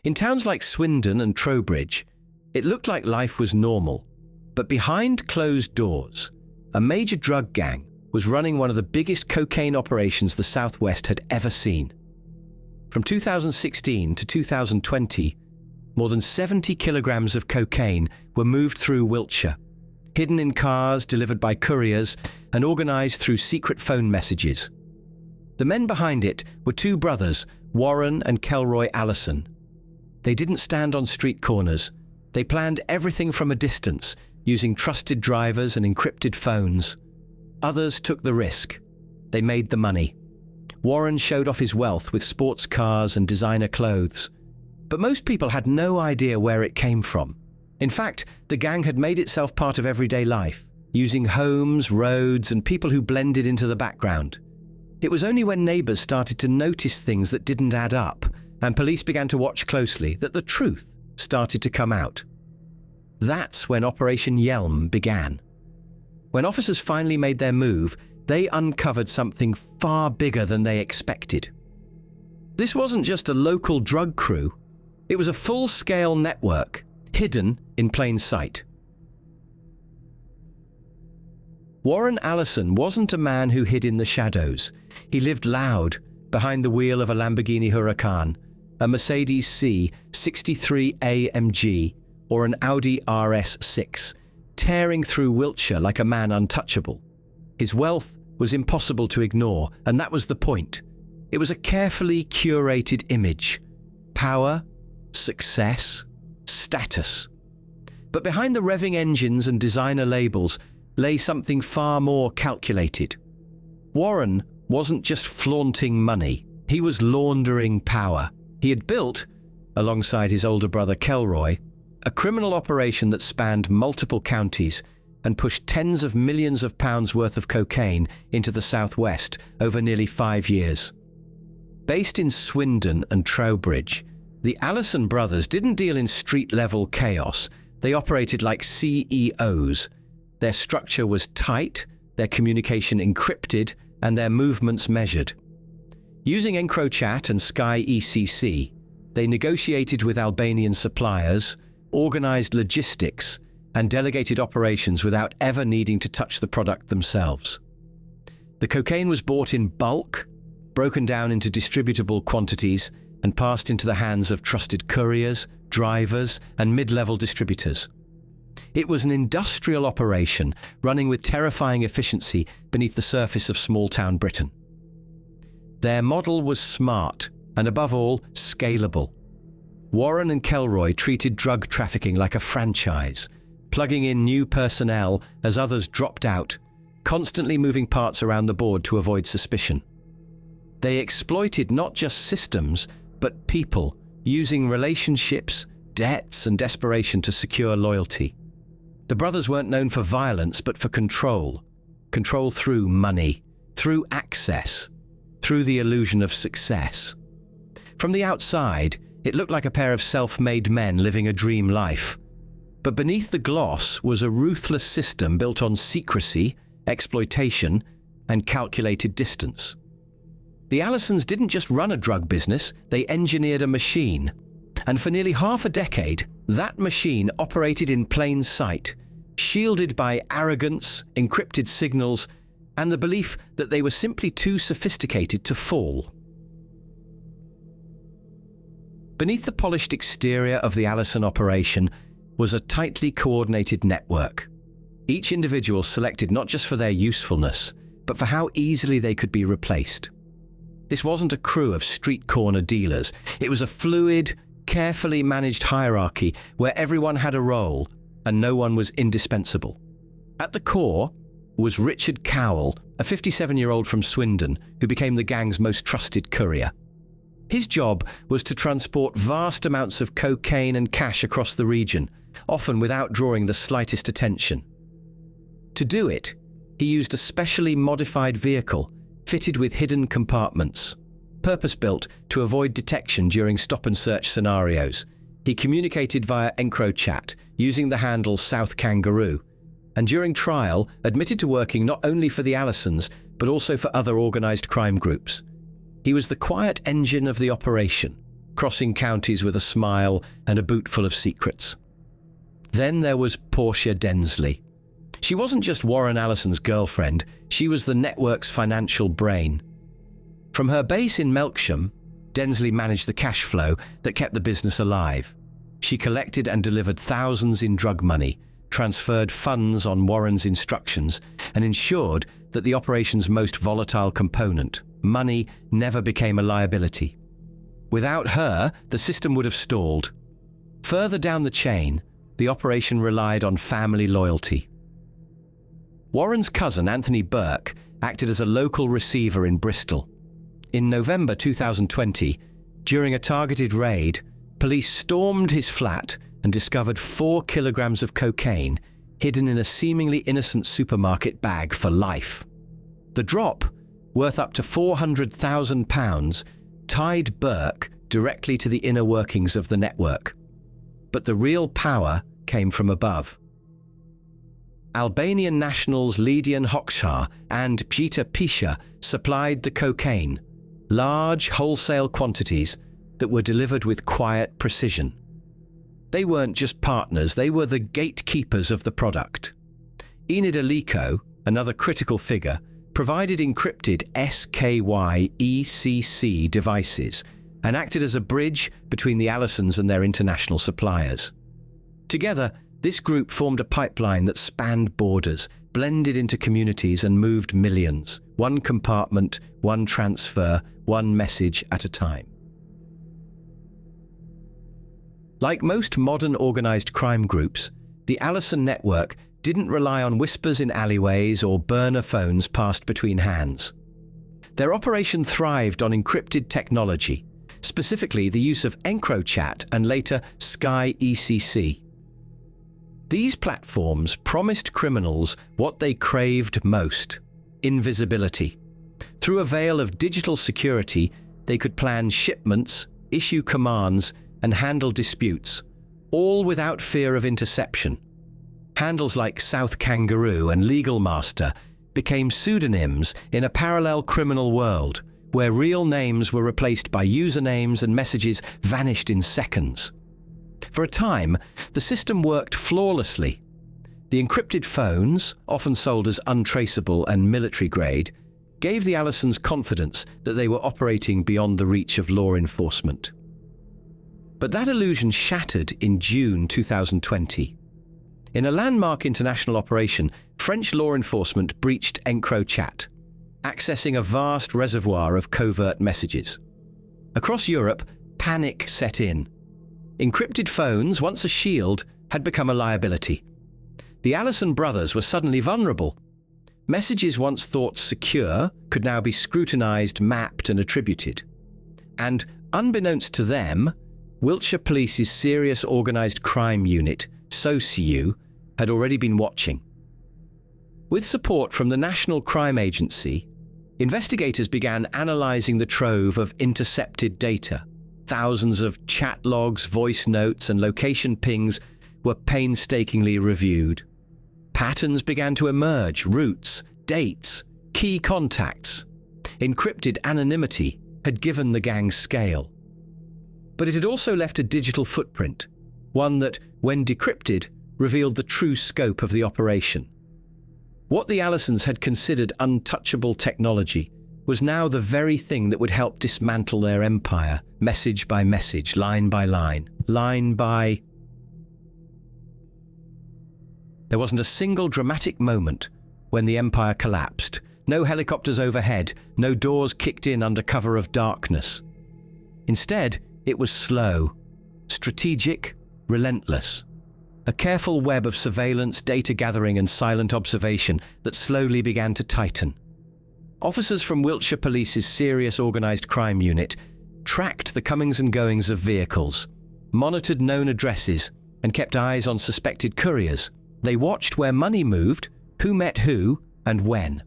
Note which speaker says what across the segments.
Speaker 1: In towns like Swindon and Trowbridge, it looked like life was normal. But behind closed doors, a major drug gang was running one of the biggest cocaine operations the Southwest had ever seen. From 2016 to 2020, more than 70 kilograms of cocaine were moved through Wiltshire, hidden in cars delivered by couriers and organized through secret phone messages. The men behind it were two brothers, Warren and Kelroy Allison. They didn't stand on street corners. They planned everything from a distance, using trusted drivers and encrypted phones. Others took the risk. They made the money. Warren showed off his wealth with sports cars and designer clothes. But most people had no idea where it came from. In fact, the gang had made itself part of everyday life, using homes, roads, and people who blended into the background. It was only when neighbors started to notice things that didn't add up, and police began to watch closely, that the truth started to come out. That's when Operation Yelm began. When officers finally made their move, they uncovered something far bigger than they expected. This wasn't just a local drug crew. It was a full-scale network, hidden in plain sight. Warren Allison wasn't a man who hid in the shadows. He lived loud, behind the wheel of a Lamborghini Huracan, a Mercedes C63 AMG, or an Audi RS6, tearing through Wiltshire like a man untouchable. His wealth was impossible to ignore, and that was the point. It was a carefully curated image. Power, success, status. But behind the revving engines and designer labels lay something far more calculated. Warren wasn't just flaunting money, he was laundering power. He had built, alongside his older brother Kelroy, a criminal operation that spanned multiple counties and pushed tens of millions of pounds worth of cocaine into the Southwest over nearly 5 years. Based in Swindon and Trowbridge, the Allison brothers didn't deal in street-level chaos. They operated like CEOs. Their structure was tight, their communication encrypted, and their movements measured. Using EncroChat and Sky ECC, they negotiated with Albanian suppliers, organized logistics, and delegated operations without ever needing to touch the product themselves. The cocaine was bought in bulk, broken down into distributable quantities, and passed into the hands of trusted couriers, drivers, and mid-level distributors. It was an industrial operation running with terrifying efficiency beneath the surface of small-town Britain. Their model was smart and, above all, scalable. Warren and Kelroy treated drug trafficking like a franchise, plugging in new personnel as others dropped out, constantly moving parts around the board to avoid suspicion. They exploited not just systems, but people, using relationships, debts, and desperation to secure loyalty. The brothers weren't known for violence, but for control. Control through money, through access, through the illusion of success. From the outside, it looked like a pair of self-made men living a dream life. But beneath the gloss was a ruthless system built on secrecy, exploitation, and calculated distance. The Allisons didn't just run a drug business, they engineered a machine. And for nearly half a decade, that machine operated in plain sight, shielded by arrogance, encrypted signals, and the belief that they were simply too sophisticated to fall. Beneath the polished exterior of the Allison operation was a tightly coordinated network. Each individual selected not just for their usefulness, but for how easily they could be replaced. This wasn't a crew of street corner dealers. It was a fluid, carefully managed hierarchy where everyone had a role and no one was indispensable. At the core was Richard Cowell, a 57-year-old from Swindon who became the gang's most trusted courier. His job was to transport vast amounts of cocaine and cash across the region, often without drawing the slightest attention. To do it, he used a specially modified vehicle fitted with hidden compartments. Purpose-built to avoid detection during stop-and-search scenarios, he communicated via EncroChat using the handle South Kangaroo, and during trial admitted to working not only for the Allisons but also for other organized crime groups. He was the quiet engine of the operation, crossing counties with a smile and a boot full of secrets. Then there was Portia Densley. She wasn't just Warren Allison's girlfriend, she was the network's financial brain. From her base in Melksham, Densley managed the cash flow that kept the business alive. She collected and delivered thousands in drug money, transferred funds on Warren's instructions, and ensured that the operation's most volatile component, money, never became a liability. Without her, the system would have stalled. Further down the chain, the operation relied on family loyalty. Warren's cousin, Anthony Burke, acted as a local receiver in Bristol. In November 2020, during a targeted raid, police stormed his flat and discovered 4 kilograms of cocaine hidden in a seemingly innocent supermarket bag for life. The drop, worth up to £400,000, tied Burke directly to the inner workings of the network. But the real power came from above. Albanian nationals Lidian Hoxha and Pjita Pisha supplied the cocaine, large wholesale quantities that were delivered with quiet precision. They weren't just partners, they were the gatekeepers of the product. Enid Aliko, another critical figure, provided encrypted SKY-ECC devices and acted as a bridge between the Allisons and their international suppliers. Together, this group formed a pipeline that spanned borders, blended into communities and moved millions, one compartment, one transfer, one message at a time. Like most modern organized crime groups, the Allison network didn't rely on whispers in alleyways or burner phones passed between hands. Their operation thrived on encrypted technology, specifically the use of EncroChat and later Sky ECC. These platforms promised criminals what they craved most: invisibility. Through a veil of digital security, they could plan shipments, issue commands, and handle disputes, all without fear of interception. Handles like South Kangaroo and Legal Master became pseudonyms in a parallel criminal world, where real names were replaced by usernames and messages vanished in seconds. For a time, the system worked flawlessly. The encrypted phones, often sold as untraceable and military-grade, gave the Allisons confidence that they were operating beyond the reach of law enforcement. But that illusion shattered in June 2020. In a landmark international operation, French law enforcement breached EncroChat, accessing a vast reservoir of covert messages. Across Europe, panic set in. Encrypted phones, once a shield, had become a liability. The Allison brothers were suddenly vulnerable. Messages once thought secure could now be scrutinized, mapped, and attributed. And, unbeknownst to them, Wiltshire Police's Serious Organised Crime Unit, SOCIU, had already been watching. With support from the National Crime Agency, investigators began analysing the trove of intercepted data. Thousands of chat logs, voice notes, and location pings were painstakingly reviewed. Patterns began to emerge: routes, dates, key contacts. Encrypted anonymity had given the gang scale. But it had also left a digital footprint, one that, when decrypted, revealed the true scope of the operation. What the Allisons had considered untouchable technology was now the very thing that would help dismantle their empire, message by message, line by line, line by... There wasn't a single dramatic moment when the empire collapsed. No helicopters overhead, no doors kicked in under cover of darkness. Instead, it was slow, strategic, relentless. A careful web of surveillance, data gathering, and silent observation that slowly began to tighten. Officers from Wiltshire Police's Serious Organised Crime Unit tracked the comings and goings of vehicles, monitored known addresses, and kept eyes on suspected couriers. They watched where money moved, who met who, and when.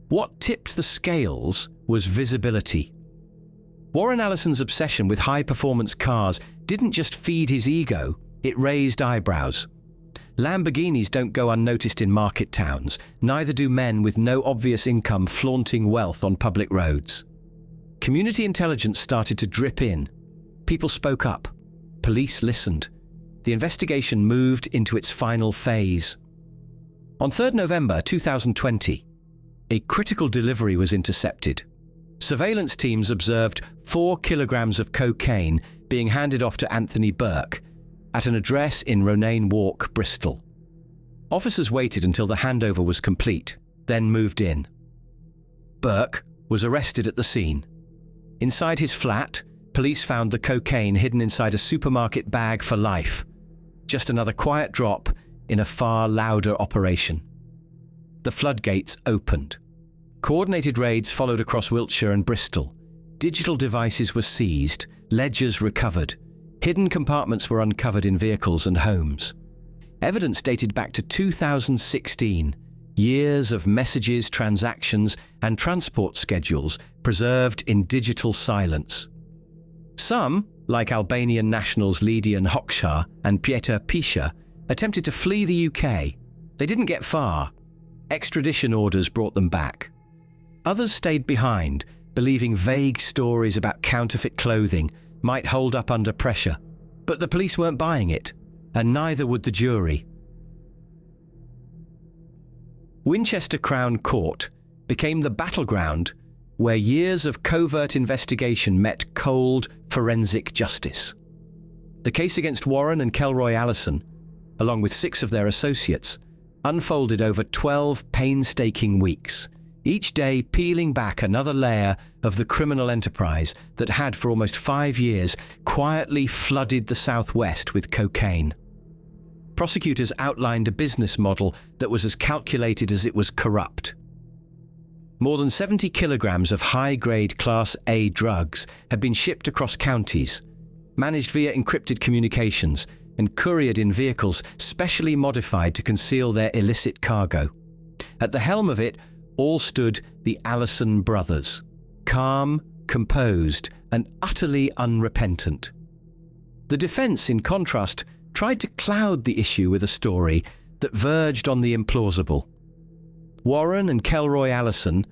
Speaker 1: What tipped the scales was visibility. Warren Allison's obsession with high-performance cars didn't just feed his ego, it raised eyebrows. Lamborghinis don't go unnoticed in market towns, neither do men with no obvious income flaunting wealth on public roads. Community intelligence started to drip in. People spoke up. Police listened. The investigation moved into its final phase. On 3rd November 2020, a critical delivery was intercepted. Surveillance teams observed 4 kilograms of cocaine being handed off to Anthony Burke at an address in Ronayne Walk, Bristol. Officers waited until the handover was complete, then moved in. Burke was arrested at the scene. Inside his flat, police found the cocaine hidden inside a supermarket bag for life. Just another quiet drop in a far louder operation. The floodgates opened. Coordinated raids followed across Wiltshire and Bristol. Digital devices were seized, ledgers recovered. Hidden compartments were uncovered in vehicles and homes. Evidence dated back to 2016. Years of messages, transactions, and transport schedules preserved in digital silence. Some, like Albanian nationals Lidian Hoxha and Pieter Pisha, attempted to flee the UK. They didn't get far. Extradition orders brought them back. Others stayed behind, believing vague stories about counterfeit clothing might hold up under pressure. But the police weren't buying it, and neither would the jury. Winchester Crown Court became the battleground where years of covert investigation met cold, forensic justice. The case against Warren and Kelroy Allison, along with 6 of their associates, unfolded over 12 painstaking weeks, each day peeling back another layer of the criminal enterprise that had for almost 5 years quietly flooded the Southwest with cocaine. Prosecutors outlined a business model that was as calculated as it was corrupt. More than 70 kilograms of high-grade Class A drugs had been shipped across counties, managed via encrypted communications, and couriered in vehicles specially modified to conceal their illicit cargo. At the helm of it all stood the Allison brothers, calm, composed, and utterly unrepentant. The defense, in contrast, tried to cloud the issue with a story that verged on the implausible. Warren and Kelroy Allison,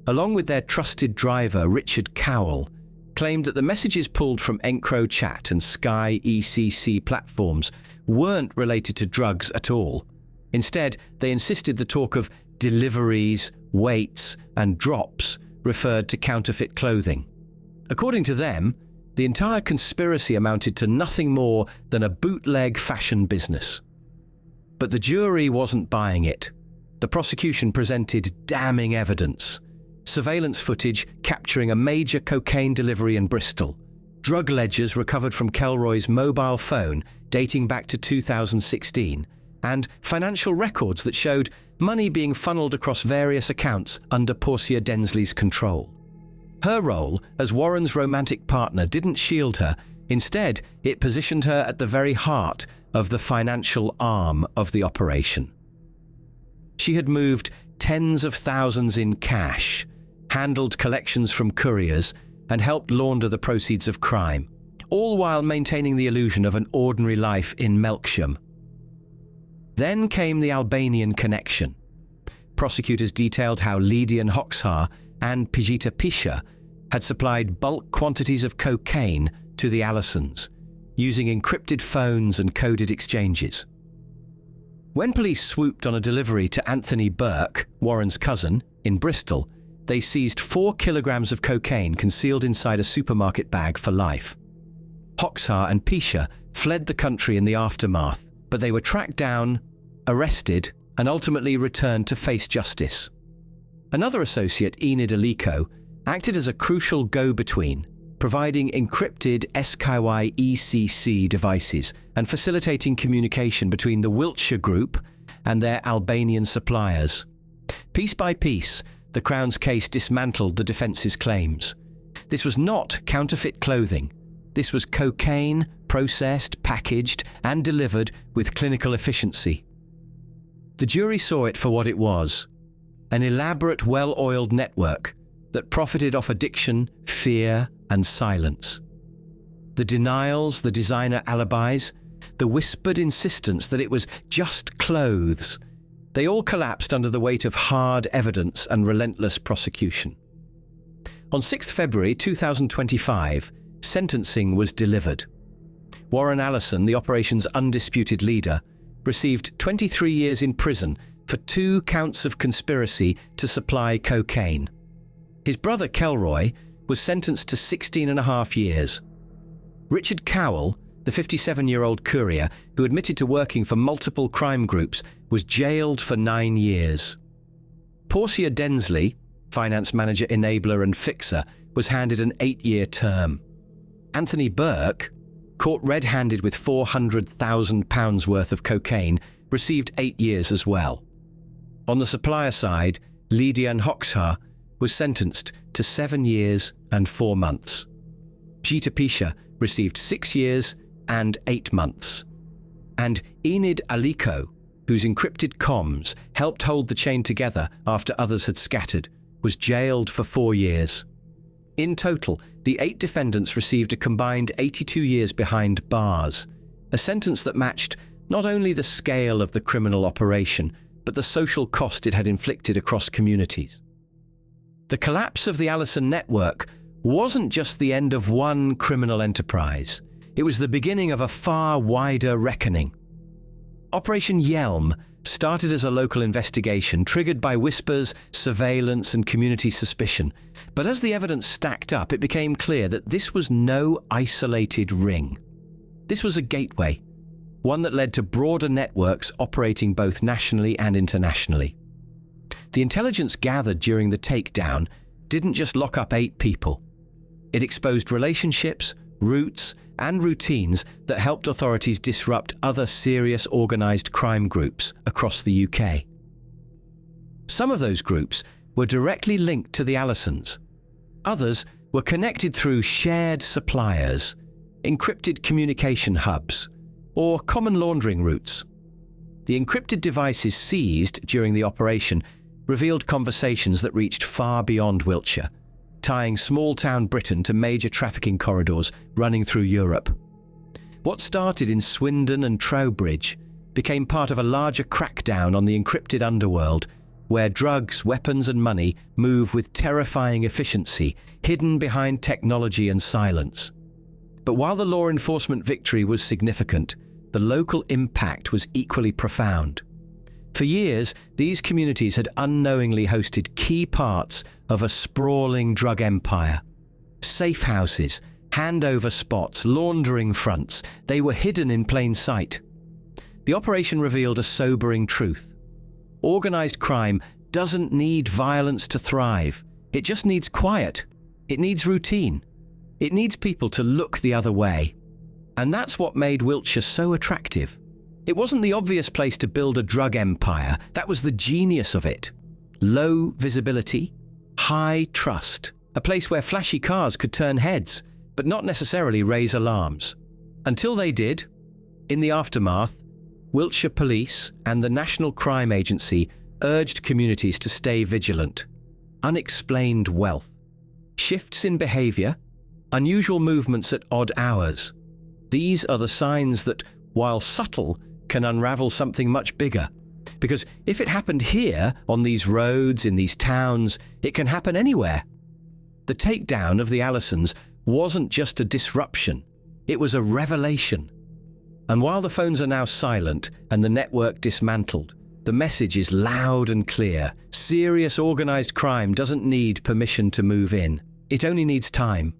Speaker 1: along with their trusted driver Richard Cowell, claimed that the messages pulled from EncroChat and Sky ECC platforms weren't related to drugs at all. Instead, they insisted the talk of deliveries, weights, and drops referred to counterfeit clothing. According to them, the entire conspiracy amounted to nothing more than a bootleg fashion business. But the jury wasn't buying it. The prosecution presented damning evidence. Surveillance footage capturing a major cocaine delivery in Bristol, drug ledgers recovered from Kelroy's mobile phone dating back to 2016, and financial records that showed money being funneled across various accounts under Portia Densley's control. Her role as Warren's romantic partner didn't shield her. Instead, it positioned her at the very heart of the financial arm of the operation. She had moved tens of thousands in cash, handled collections from couriers, and helped launder the proceeds of crime, all while maintaining the illusion of an ordinary life in Melksham. Then came the Albanian connection. Prosecutors detailed how Lidian Hoxha and Pieter Pisha had supplied bulk quantities of cocaine to the Allisons, using encrypted phones and coded exchanges. When police swooped on a delivery to Anthony Burke, Warren's cousin, in Bristol, they seized 4 kilograms of cocaine concealed inside a supermarket bag for life. Hoxha and Pisha fled the country in the aftermath, but they were tracked down, arrested, and ultimately returned to face justice. Another associate, Enid Aliko, acted as a crucial go-between, providing encrypted SKY ECC devices and facilitating communication between the Wiltshire group and their Albanian suppliers. Piece by piece, the Crown's case dismantled the defence's claims. This was not counterfeit clothing. This was cocaine, processed, packaged, and delivered with clinical efficiency. The jury saw it for what it was: an elaborate, well-oiled network that profited off addiction, fear, and silence. The denials, the designer alibis, the whispered insistence that it was just clothes, they all collapsed under the weight of hard evidence and relentless prosecution. On 6 February 2025, sentencing was delivered. Warren Allison, the operation's undisputed leader, received 23 years in prison for 2 counts of conspiracy to supply cocaine. His brother Kelroy was sentenced to 16.5 years. Richard Cowell, the 57-year-old courier who admitted to working for multiple crime groups, was jailed for 9 years. Portia Densley, finance manager, enabler and fixer, was handed an 8-year term. Anthony Burke, caught red-handed with £400,000 worth of cocaine, received 8 years as well. On the supplier side, Lydian Hoxha was sentenced to 7 years and 4 months. Gita Pisha received 6 years and 8 months. And Enid Aliko, whose encrypted comms helped hold the chain together after others had scattered, was jailed for 4 years. In total, the 8 defendants received a combined 82 years behind bars, a sentence that matched not only the scale of the criminal operation, but the social cost it had inflicted across communities. The collapse of the Allison network wasn't just the end of one criminal enterprise. It was the beginning of a far wider reckoning. Operation Yelm started as a local investigation triggered by whispers, surveillance, and community suspicion. But as the evidence stacked up, it became clear that this was no isolated ring. This was a gateway, one that led to broader networks operating both nationally and internationally. The intelligence gathered during the takedown didn't just lock up 8 people. It exposed relationships, routes, and routines that helped authorities disrupt other serious organized crime groups across the UK. Some of those groups were directly linked to the Allisons. Others were connected through shared suppliers, encrypted communication hubs, or common laundering routes. The encrypted devices seized during the operation revealed conversations that reached far beyond Wiltshire, tying small-town Britain to major trafficking corridors running through Europe. What started in Swindon and Trowbridge became part of a larger crackdown on the encrypted underworld, where drugs, weapons and money move with terrifying efficiency, hidden behind technology and silence. But while the law enforcement victory was significant, the local impact was equally profound. For years, these communities had unknowingly hosted key parts of a sprawling drug empire. Safe houses, handover spots, laundering fronts, they were hidden in plain sight. The operation revealed a sobering truth. Organized crime doesn't need violence to thrive. It just needs quiet. It needs routine. It needs people to look the other way. And that's what made Wiltshire so attractive. It wasn't the obvious place to build a drug empire. That was the genius of it. Low visibility, high trust. A place where flashy cars could turn heads, but not necessarily raise alarms. Until they did. In the aftermath, Wiltshire Police and the National Crime Agency urged communities to stay vigilant. Unexplained wealth, shifts in behavior, unusual movements at odd hours. These are the signs that, while subtle, can unravel something much bigger. Because if it happened here, on these roads, in these towns, it can happen anywhere. The takedown of the Allisons wasn't just a disruption, it was a revelation. And while the phones are now silent and the network dismantled, the message is loud and clear. Serious organized crime doesn't need permission to move in. It only needs time.